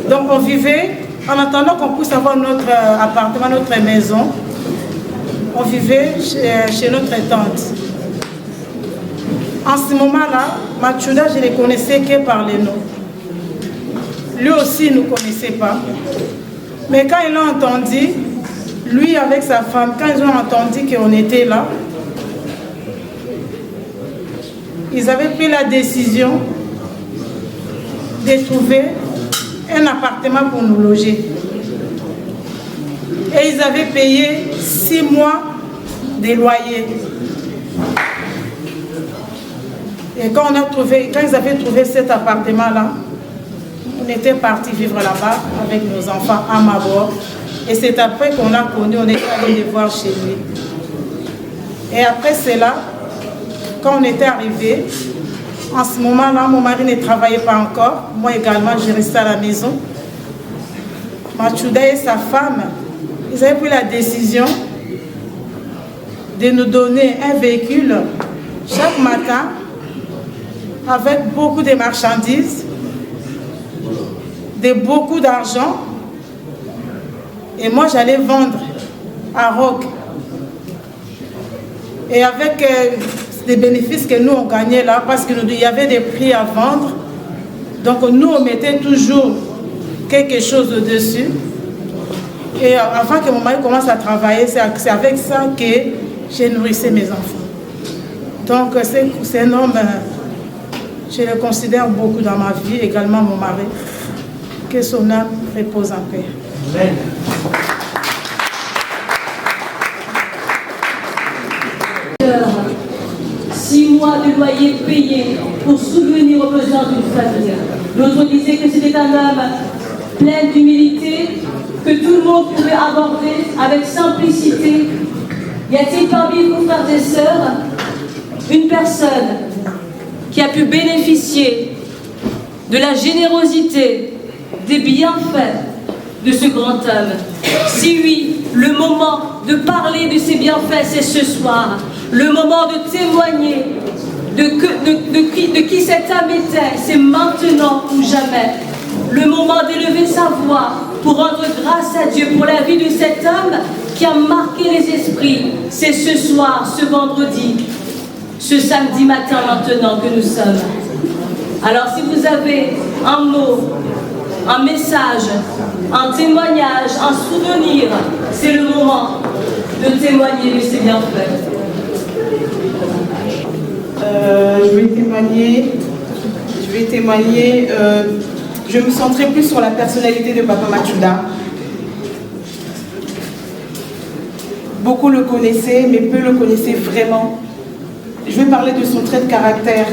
donc on vivait. En attendant qu'on puisse avoir notre appartement, notre maison, on vivait chez notre tante. En ce moment-là, Machuda, je ne les connaissais que par les noms. Lui aussi ne nous connaissait pas. Mais quand ils l'ont entendu, lui avec sa femme, quand ils ont entendu qu'on était là, ils avaient pris la décision de trouver un appartement pour nous loger. Et ils avaient payé 6 mois de loyer. Et quand ils avaient trouvé cet appartement-là, on était partis vivre là-bas avec nos enfants à Mabor. Et c'est après qu'on a connu, on est allé les voir chez lui. Et après cela, quand on était arrivé, en ce moment-là, mon mari ne travaillait pas encore. Moi également, j'ai resté à la maison. Machouda et sa femme, ils avaient pris la décision de nous donner un véhicule chaque matin avec beaucoup de marchandises, de beaucoup d'argent. Et moi, j'allais vendre à Rogue. Et avec des bénéfices que nous, on gagnait là, parce qu'il y avait des prix à vendre. Donc, nous, on mettait toujours quelque chose au-dessus. Et avant que mon mari commence à travailler, c'est avec ça que j'ai nourrissé mes enfants. Donc, c'est un homme, je le considère beaucoup dans ma vie, également mon mari. Que son âme repose en paix. Amen. 6 mois de loyer payé pour subvenir aux besoins d'une famille. L'autre disait que c'était un homme plein d'humilité, que tout le monde pouvait aborder avec simplicité. Y a-t-il parmi vous, frères et sœurs, une personne qui a pu bénéficier de la générosité, des bienfaits de ce grand homme? Si oui, le moment de parler de ses bienfaits, c'est ce soir. Le moment de témoigner de qui cet homme était, c'est maintenant ou jamais. Le moment d'élever sa voix pour rendre grâce à Dieu pour la vie de cet homme qui a marqué les esprits, c'est ce soir, ce vendredi, ce samedi matin maintenant que nous sommes. Alors si vous avez un mot, un message, un témoignage, un souvenir, c'est le moment de témoigner de ces bienfaits. Je vais témoigner. Je me centrerai plus sur la personnalité de Papa Machouda. Beaucoup le connaissaient, mais peu le connaissaient vraiment. Je vais parler de son trait de caractère.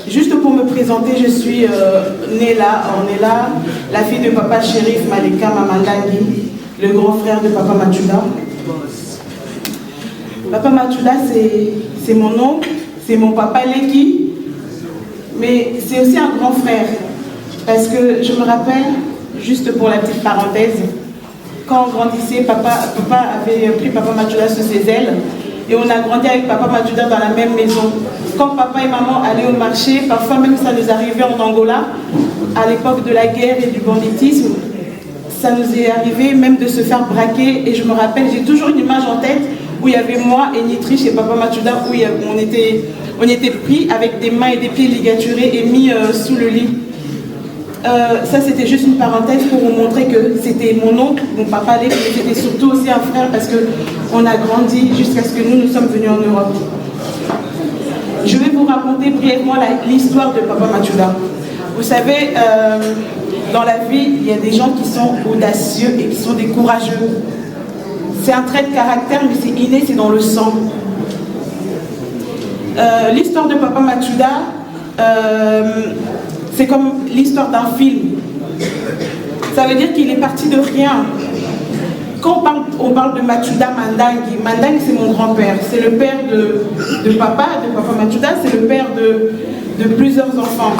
Juste pour me présenter, je suis Nela, la fille de Papa Chérif Malika Mamandangui, le grand frère de Papa Machouda. Papa Machouda, c'est mon oncle, c'est mon papa Leki, mais c'est aussi un grand frère. Parce que je me rappelle, juste pour la petite parenthèse, quand on grandissait, papa avait pris Papa Machouda sous ses ailes et on a grandi avec Papa Machouda dans la même maison. Quand papa et maman allaient au marché, parfois même ça nous arrivait en Angola, à l'époque de la guerre et du banditisme, ça nous est arrivé même de se faire braquer. Et je me rappelle, j'ai toujours une image en tête où il y avait moi et Nitri chez Papa Machouda, où on était pris avec des mains et des pieds ligaturés et mis sous le lit. Ça c'était juste une parenthèse pour vous montrer que c'était mon oncle, mon papa, mais c'était surtout aussi un frère parce qu'on a grandi jusqu'à ce que nous sommes venus en Europe. Je vais vous raconter brièvement l'histoire de Papa Machouda. Vous savez, dans la vie, il y a des gens qui sont audacieux et qui sont des courageux. C'est un trait de caractère, mais c'est inné, c'est dans le sang. L'histoire de Papa Machouda, c'est comme l'histoire d'un film. Ça veut dire qu'il est parti de rien. Quand on parle de Machouda Mandangui, Mandangui c'est mon grand-père, c'est le père de Papa Machouda, c'est le père de plusieurs enfants.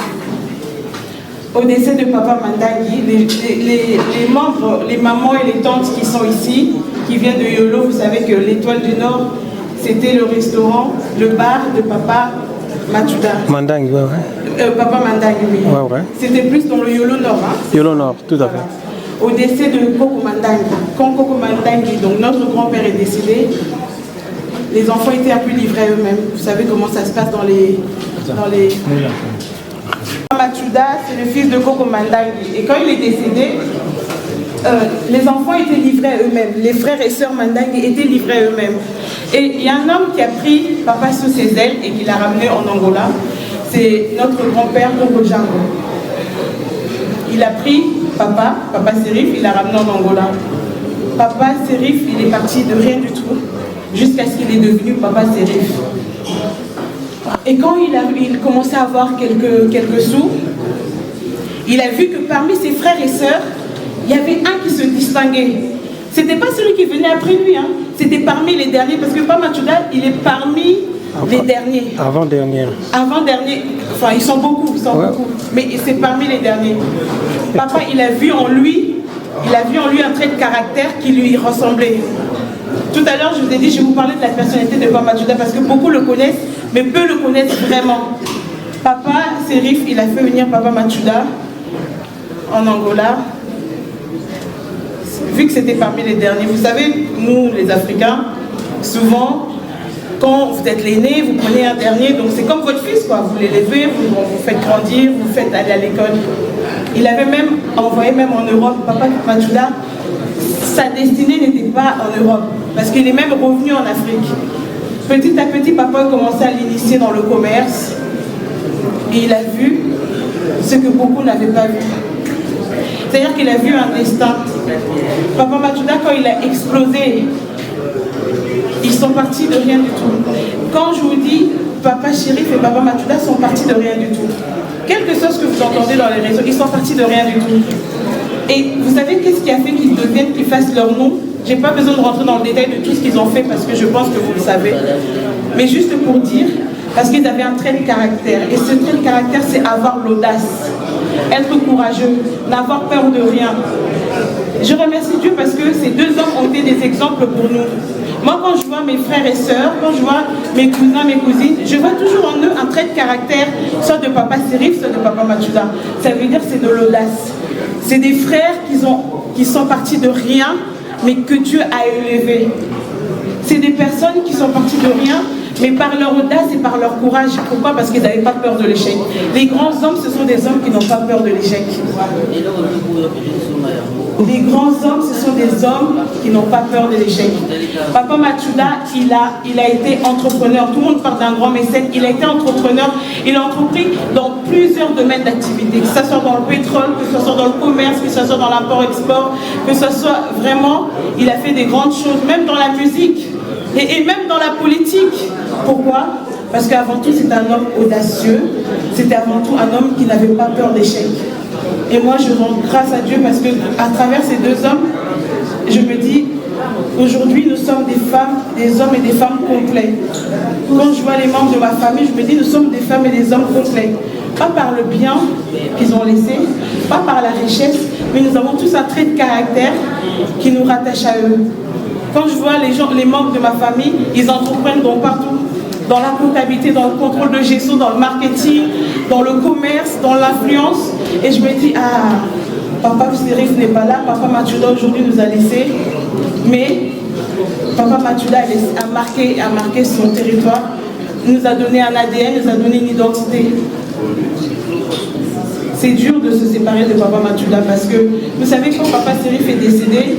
Au décès de Papa Mandangui, les membres, les mamans et les tantes qui sont ici, qui viennent de Yolo, vous savez que l'Étoile du Nord, c'était le restaurant, le bar de Papa Machouda. Mandangui, ouais. Papa Mandangui, oui. Ouais. C'était plus dans le Yolo Nord. Hein. Yolo Nord, tout à fait. Au décès de Koko Mandangui. Quand Koko Mandangui, donc notre grand-père est décédé, les enfants étaient un peu livrés à eux-mêmes. Vous savez comment ça se passe dans les... Machouda, c'est le fils de Koko Mandangui. Et quand il est décédé, les enfants étaient livrés à eux-mêmes. Les frères et sœurs Mandangui étaient livrés à eux-mêmes. Et il y a un homme qui a pris Papa sous ses ailes et qui l'a ramené en Angola. C'est notre grand-père Koko Django. Il a pris Papa Serif, il l'a ramené en Angola. Papa Serif, il est parti de rien du tout, jusqu'à ce qu'il est devenu Papa Serif. Et quand il commençait à avoir quelques sous, il a vu que parmi ses frères et sœurs, il y avait un qui se distinguait. C'était pas celui qui venait après lui, hein. C'était parmi les derniers, parce que Papa Machuda, il est parmi les derniers. Avant-dernier. Avant-dernier, enfin ils sont beaucoup, mais c'est parmi les derniers. Papa, il a vu en lui un trait de caractère qui lui ressemblait. Tout à l'heure, je vous ai dit, je vais vous parler de la personnalité de Papa Machuda, parce que beaucoup le connaissent, mais peu le connaissent vraiment. Papa Serif, il a fait venir Papa Machuda en Angola, vu que c'était parmi les derniers. Vous savez, nous les Africains, souvent, quand vous êtes l'aîné, vous prenez un dernier, donc c'est comme votre fils, quoi. Vous l'élevez, vous faites grandir, vous faites aller à l'école. Il avait même envoyé en Europe, Papa Machuda, sa destinée n'était pas en Europe, parce qu'il est même revenu en Afrique. Petit à petit, papa a commencé à l'initier dans le commerce, et il a vu ce que beaucoup n'avaient pas vu. C'est-à-dire qu'il a vu un destin. Papa Machuda, quand il a explosé, ils sont partis de rien du tout. Quand je vous dis, Papa Chérif et Papa Machuda sont partis de rien du tout. Quel que soit ce que vous entendez dans les réseaux, ils sont partis de rien du tout. Et vous savez qu'est-ce qui a fait qu'ils deviennent, qu'ils fassent leur nom? Je n'ai pas besoin de rentrer dans le détail de tout ce qu'ils ont fait parce que je pense que vous le savez. Mais juste pour dire, parce qu'ils avaient un trait de caractère. Et ce trait de caractère, c'est avoir l'audace, être courageux, n'avoir peur de rien. Je remercie Dieu parce que ces deux hommes ont été des exemples pour nous. Moi, quand je vois mes frères et sœurs, quand je vois mes cousins, mes cousines, je vois toujours en eux un trait de caractère, soit de Papa Serif, soit de Papa Machuda. Ça veut dire que c'est de l'audace. C'est des frères qui sont partis de rien, mais que Dieu a élevé. C'est des personnes qui sont parties de rien, mais par leur audace et par leur courage. Pourquoi? Parce qu'ils n'avaient pas peur de l'échec. Les grands hommes, ce sont des hommes qui n'ont pas peur de l'échec. Les grands hommes, ce sont des hommes qui n'ont pas peur de l'échec. Papa Machuda, il a été entrepreneur. Tout le monde parle d'un grand mécène. Il a été entrepreneur. Il a entrepris dans plusieurs domaines d'activité, que ce soit dans le pétrole, que ce soit dans le commerce, que ce soit dans l'import-export, que ce soit vraiment, il a fait des grandes choses, même dans la musique et même dans la politique. Pourquoi? Parce qu'avant tout, c'est un homme audacieux. C'était avant tout un homme qui n'avait pas peur d'échec. Et moi, je rends grâce à Dieu parce qu'à travers ces deux hommes, je me dis, aujourd'hui, nous sommes des femmes, des hommes et des femmes complets. Quand je vois les membres de ma famille, je me dis, nous sommes des femmes et des hommes complets. Pas par le bien qu'ils ont laissé, pas par la richesse, mais nous avons tous un trait de caractère qui nous rattache à eux. Quand je vois les membres de ma famille, ils entreprennent donc partout. Dans la comptabilité, dans le contrôle de gestion, dans le marketing, dans le commerce, dans l'influence. Et je me dis, ah, Papa Serif n'est pas là, Papa Machuda aujourd'hui nous a laissés. Mais Papa Machuda a marqué son territoire, nous a donné un ADN, nous a donné une identité. C'est dur de se séparer de Papa Machuda parce que, vous savez, quand Papa Serif est décédé,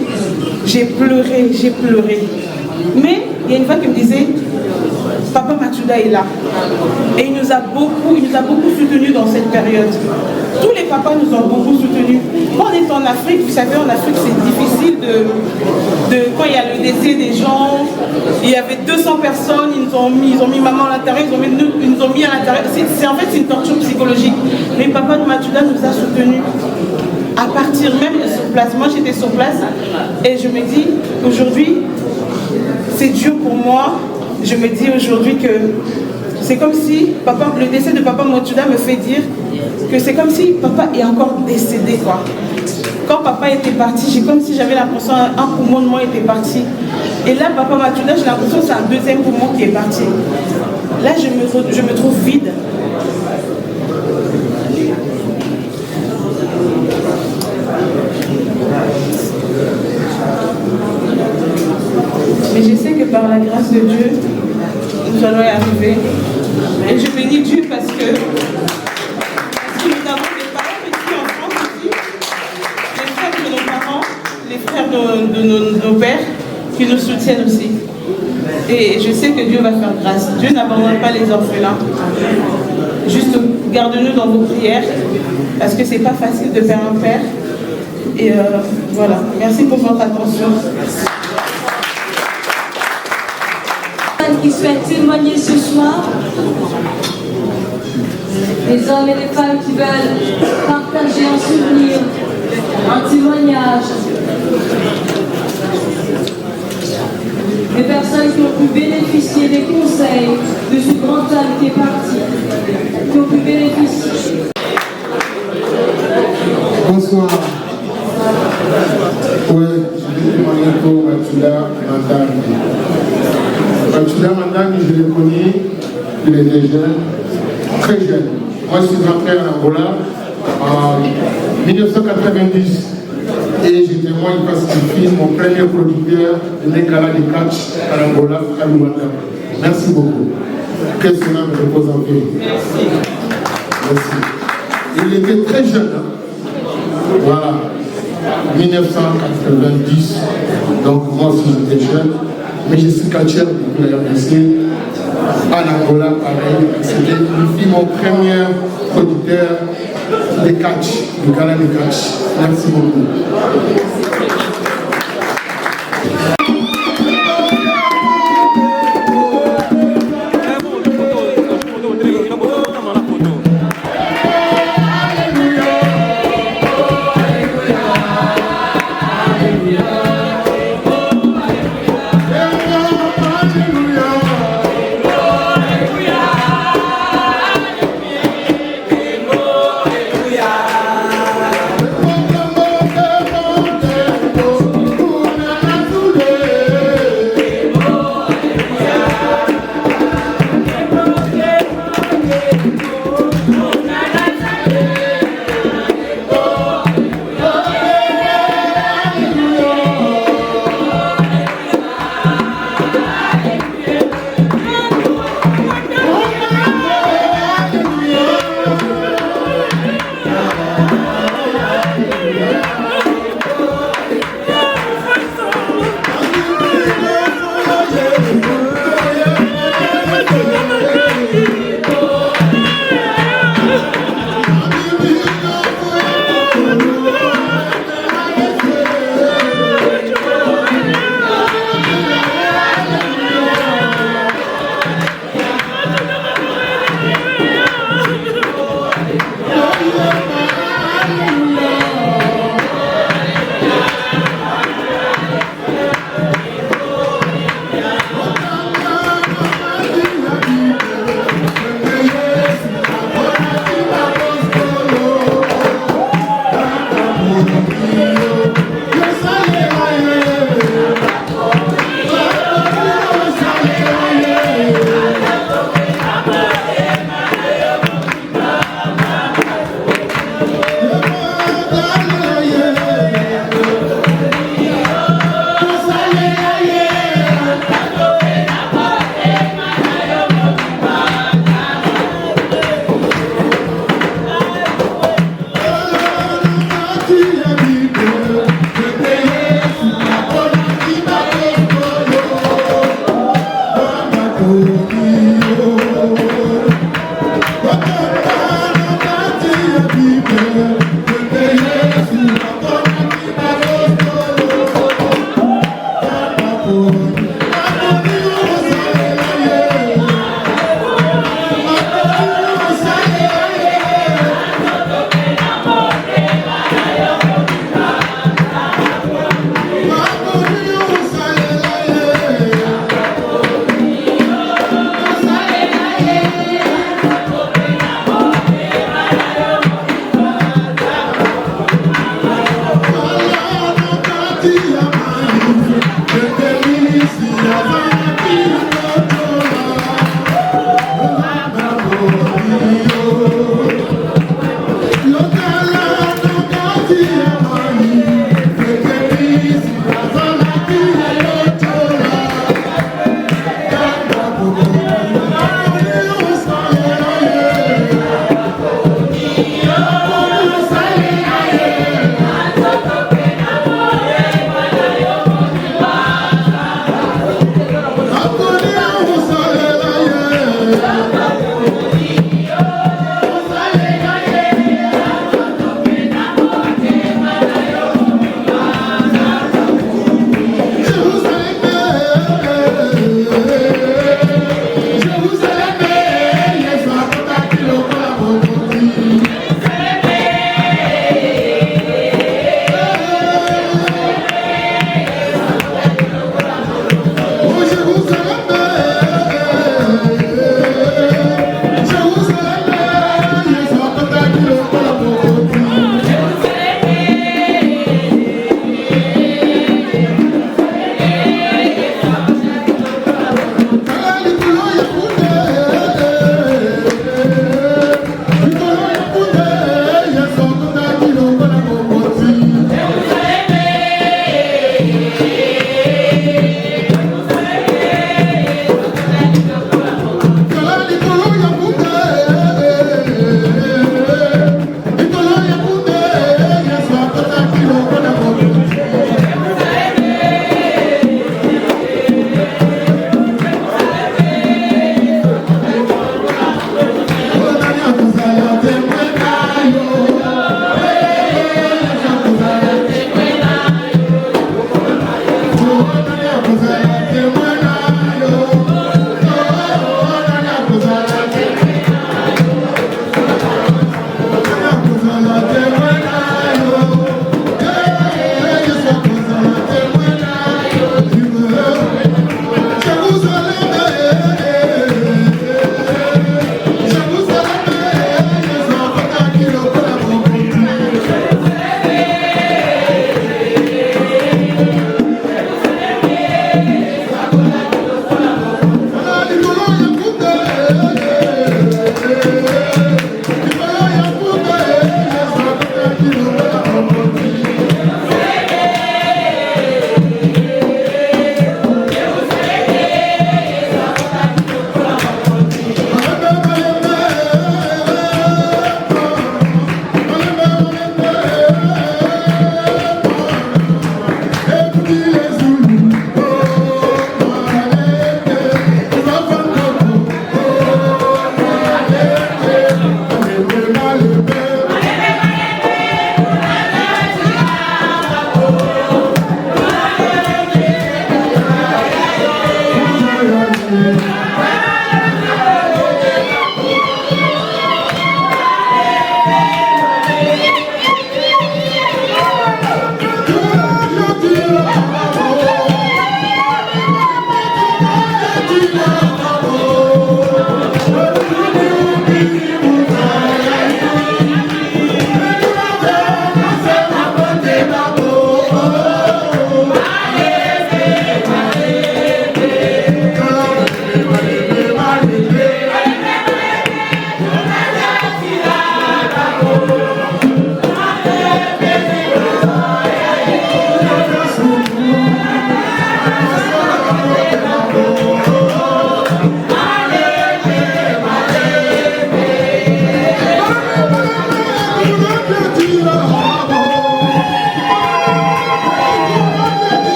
j'ai pleuré. Mais il y a une fois qui me disait, Papa Machuda est là. Et il nous a beaucoup soutenus dans cette période. Tous les papas nous ont beaucoup soutenus. Quand on est en Afrique, vous savez, en Afrique, c'est difficile quand il y a le décès des gens, il y avait 200 personnes, ils ont mis maman à l'intérieur, ils nous ont mis à l'intérieur. En fait, c'est une torture psychologique. Mais Papa Machuda nous a soutenus. À partir même de sur place. Moi, j'étais sur place et je me dis, aujourd'hui, c'est dur pour moi. Je me dis aujourd'hui que c'est comme si le décès de Papa Machuda me fait dire que c'est comme si papa est encore décédé, quoi. Quand papa était parti, j'ai comme si j'avais l'impression qu'un poumon de moi était parti. Et là, Papa Machuda, j'ai l'impression que c'est un deuxième poumon qui est parti. Là, je me trouve vide. Mais je sais que par la grâce de Dieu, nous allons y arriver. Et je bénis Dieu parce que nous avons des parents ici en France aussi, les frères de nos parents, les frères de nos pères qui nous soutiennent aussi. Et je sais que Dieu va faire grâce. Dieu n'abandonne pas les orphelins. Juste garde-nous dans vos prières parce que c'est pas facile de faire un père. Et Voilà, merci pour votre attention. Qui souhaitent témoigner ce soir, les hommes et les femmes qui veulent partager un souvenir, un témoignage, les personnes qui ont pu bénéficier des conseils de ce grand homme qui est parti, qui ont pu bénéficier. Bonsoir. Oui, je vais témoigner pour Mathilda Mandani. Mathilda Mandani, je l'ai connu, il était jeune, très jeune. Moi, je suis rentré en Angola en 1990 et j'étais moi qui pacifique mon premier producteur de l'écala de catch à Angola, à Luanda. Merci beaucoup. Que cela me repose en paix. Merci. Il était très jeune. Voilà. 1990, donc moi aussi j'étais jeune, mais je suis catcheur depuis la RDC, en Angola pareil, c'était mon premier producteur de catch, du canal de catch. Merci beaucoup. Don't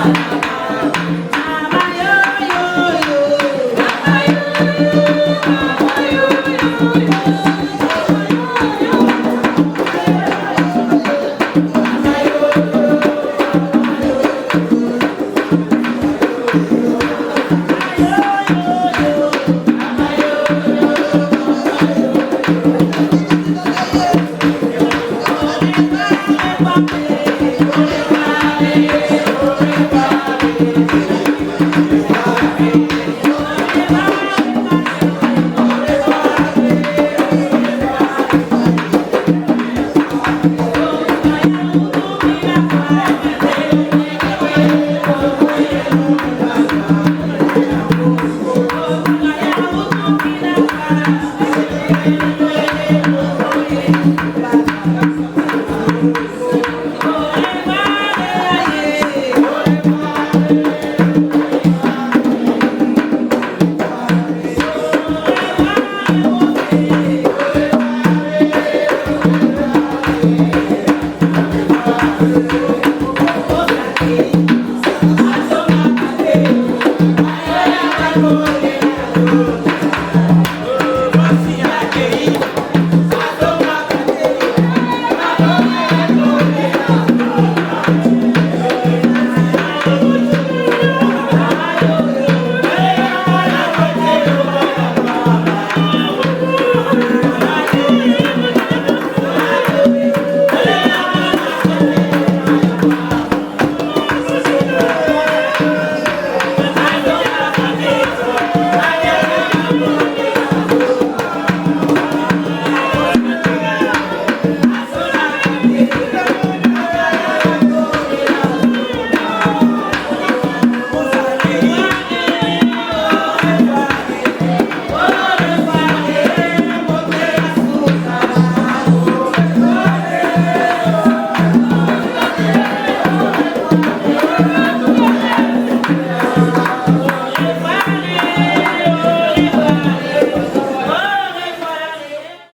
Machuda.